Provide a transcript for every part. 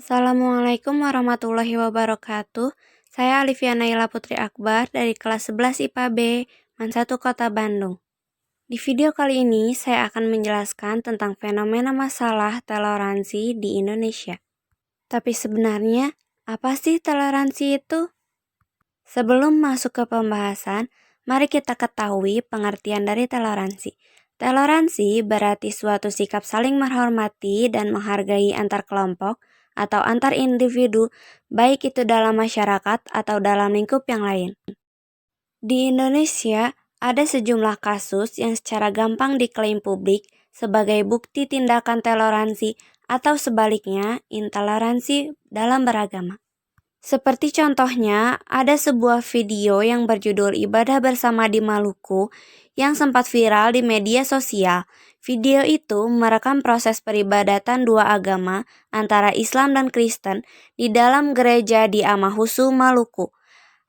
Assalamualaikum warahmatullahi wabarakatuh. Saya Alifia Naila Putri Akbar dari kelas 11 IPA B, MAN 1 Kota Bandung. Di video kali ini saya akan menjelaskan tentang fenomena masalah toleransi di Indonesia. Tapi sebenarnya, apa sih toleransi itu? Sebelum masuk ke pembahasan, mari kita ketahui pengertian dari toleransi. Toleransi berarti suatu sikap saling menghormati dan menghargai antar kelompok atau antar individu, baik itu dalam masyarakat atau dalam lingkup yang lain. Di Indonesia, ada sejumlah kasus yang secara gampang diklaim publik sebagai bukti tindakan toleransi atau sebaliknya intoleransi dalam beragama. Seperti contohnya, ada sebuah video yang berjudul Ibadah Bersama di Maluku yang sempat viral di media sosial. Video itu merekam proses peribadatan dua agama antara Islam dan Kristen di dalam gereja di Amahusu, Maluku.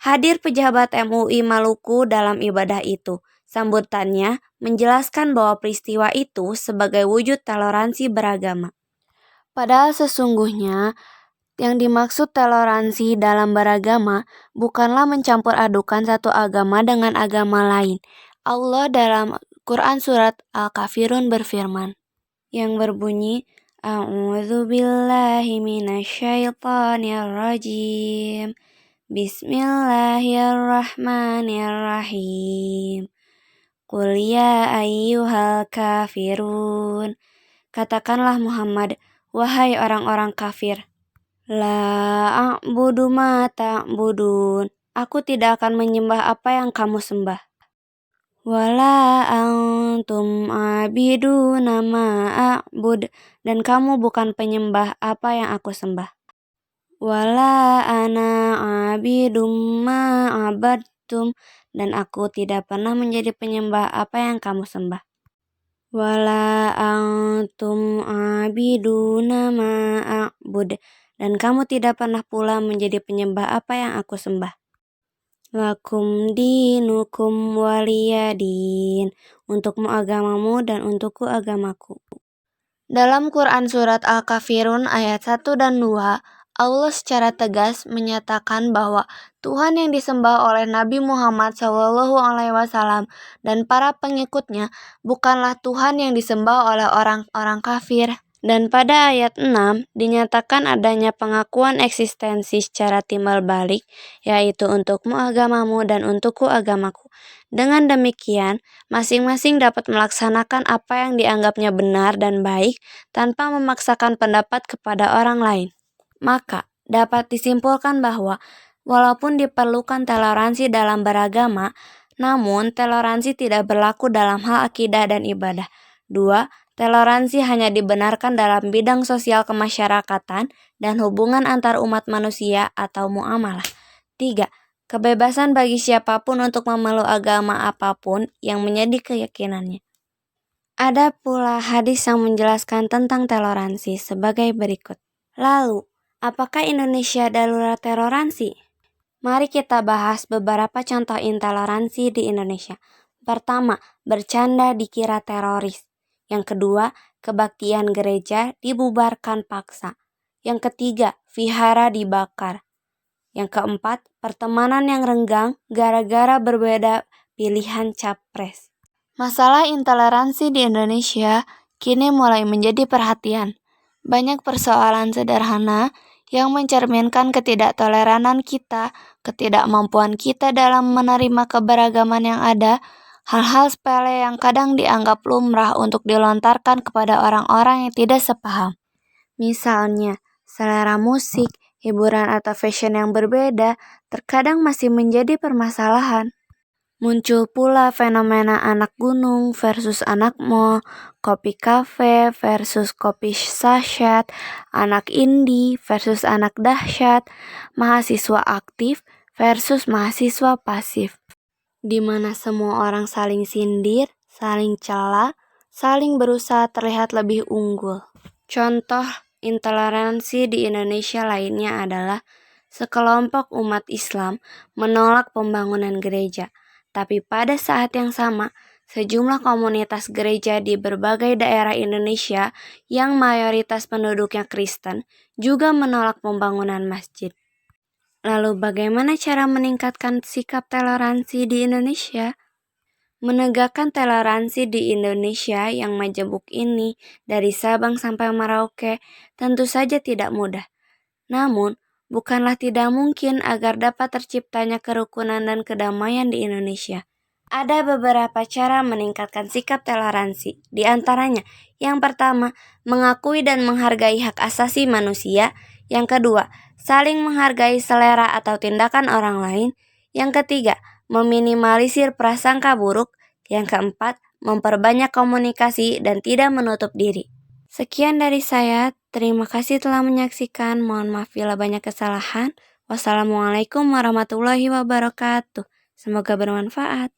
Hadir pejabat MUI Maluku dalam ibadah itu. Sambutannya menjelaskan bahwa peristiwa itu sebagai wujud toleransi beragama. Padahal sesungguhnya yang dimaksud toleransi dalam beragama bukanlah mencampur adukan satu agama dengan agama lain. Allah dalam Quran surat Al-Kafirun berfirman yang berbunyi A'udzubillahi minasyaitonirrajim. Bismillahirrahmanirrahim. Qul ya ayyuhal kafirun. Katakanlah Muhammad, wahai orang-orang kafir. La a'budu ma ta'budun. Aku tidak akan menyembah apa yang kamu sembah. Wala antum abiduna ma a'bud. Dan kamu bukan penyembah apa yang aku sembah. Wala ana abidum ma abadtum. Dan aku tidak pernah menjadi penyembah apa yang kamu sembah. Wala antum abiduna ma a'bud. Dan kamu tidak pernah pula menjadi penyembah apa yang aku sembah. Lakum dinukum waliyadin. Untukmu agamamu dan untukku agamaku. Dalam Quran surat Al-Kafirun ayat 1 dan 2, Allah secara tegas menyatakan bahwa Tuhan yang disembah oleh Nabi Muhammad SAW dan para pengikutnya bukanlah Tuhan yang disembah oleh orang-orang kafir. Dan pada ayat 6 dinyatakan adanya pengakuan eksistensi secara timbal balik, yaitu untukmu agamamu dan untukku agamaku. Dengan demikian, masing-masing dapat melaksanakan apa yang dianggapnya benar dan baik tanpa memaksakan pendapat kepada orang lain. Maka, dapat disimpulkan bahwa walaupun diperlukan toleransi dalam beragama, namun toleransi tidak berlaku dalam hal akidah dan ibadah. 2. Toleransi hanya dibenarkan dalam bidang sosial kemasyarakatan dan hubungan antar umat manusia atau muamalah. 3. Kebebasan bagi siapapun untuk memeluk agama apapun yang menjadi keyakinannya. Ada pula hadis yang menjelaskan tentang toleransi sebagai berikut. Lalu, apakah Indonesia darurat toleransi? Mari kita bahas beberapa contoh intoleransi di Indonesia. Pertama, bercanda dikira teroris. Yang kedua, kebaktian gereja dibubarkan paksa. Yang ketiga, vihara dibakar. Yang keempat, pertemanan yang renggang gara-gara berbeda pilihan capres. Masalah intoleransi di Indonesia kini mulai menjadi perhatian. Banyak persoalan sederhana yang mencerminkan ketidaktoleranan kita, ketidakmampuan kita dalam menerima keberagaman yang ada, hal-hal sepele yang kadang dianggap lumrah untuk dilontarkan kepada orang-orang yang tidak sepaham. Misalnya, selera musik, hiburan atau fashion yang berbeda terkadang masih menjadi permasalahan. Muncul pula fenomena anak gunung versus anak mall, kopi kafe versus kopi sasyat, anak indie versus anak dahsyat, mahasiswa aktif versus mahasiswa pasif. Di mana semua orang saling sindir, saling cela, saling berusaha terlihat lebih unggul. Contoh intoleransi di Indonesia lainnya adalah sekelompok umat Islam menolak pembangunan gereja. Tapi pada saat yang sama, Sejumlah komunitas gereja di berbagai daerah Indonesia yang mayoritas penduduknya Kristen juga menolak pembangunan masjid. Lalu bagaimana cara meningkatkan sikap toleransi di Indonesia? Menegakkan toleransi di Indonesia yang majemuk ini dari Sabang sampai Merauke tentu saja tidak mudah. Namun, bukanlah tidak mungkin agar dapat terciptanya kerukunan dan kedamaian di Indonesia. Ada beberapa cara meningkatkan sikap toleransi. Di antaranya, yang pertama, mengakui dan menghargai hak asasi manusia. Yang kedua, saling menghargai selera atau tindakan orang lain. Yang ketiga, meminimalisir prasangka buruk. Yang keempat, memperbanyak komunikasi dan tidak menutup diri. Sekian dari saya. Terima kasih telah menyaksikan. Mohon maaf bila banyak kesalahan. Wassalamualaikum warahmatullahi wabarakatuh. Semoga bermanfaat.